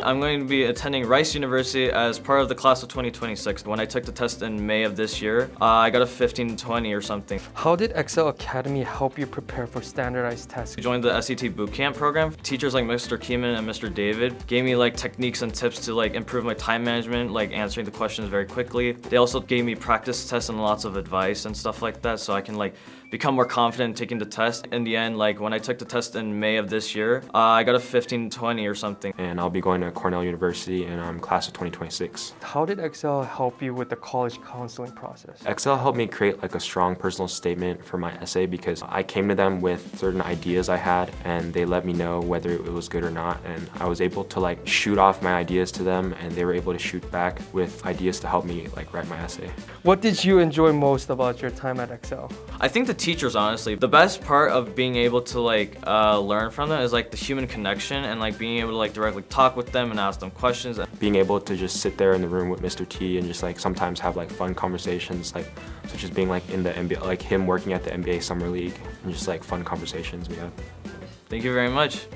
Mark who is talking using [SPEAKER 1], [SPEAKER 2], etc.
[SPEAKER 1] I'm going to be attending Rice University as part of the class of 2026. When I took the test in May of this year, I got a 1520 or something.
[SPEAKER 2] How did Excel Academy help you prepare for standardized tests?
[SPEAKER 1] I joined the SET bootcamp program. Teachers like Mr. Keeman and Mr. David gave me like techniques and tips to like improve my time management, like answering the questions very quickly. They also gave me practice tests and lots of advice and stuff like that, so I can like become more confident taking the test. In the end, like when I took the test in May of this year, I got a 1520 or something.
[SPEAKER 3] And I'll be going to Cornell University in class of 2026.
[SPEAKER 2] How did Excel help you with the college counseling process?
[SPEAKER 3] Excel helped me create like a strong personal statement for my essay because I came to them with certain ideas I had and they let me know whether it was good or not, and I was able to like shoot off my ideas to them and they were able to shoot back with ideas to help me like write my essay.
[SPEAKER 2] What did you enjoy most about your time at Excel?
[SPEAKER 1] I think the teachers, honestly. The best part of being able to like learn from them is like the human connection and like being able to like directly talk with them and ask them questions.
[SPEAKER 3] Being able to just sit there in the room with Mr. T and just like sometimes have like fun conversations, like such as being like in the NBA, like him working at the NBA Summer League, and just like fun conversations we have.
[SPEAKER 1] Thank you very much.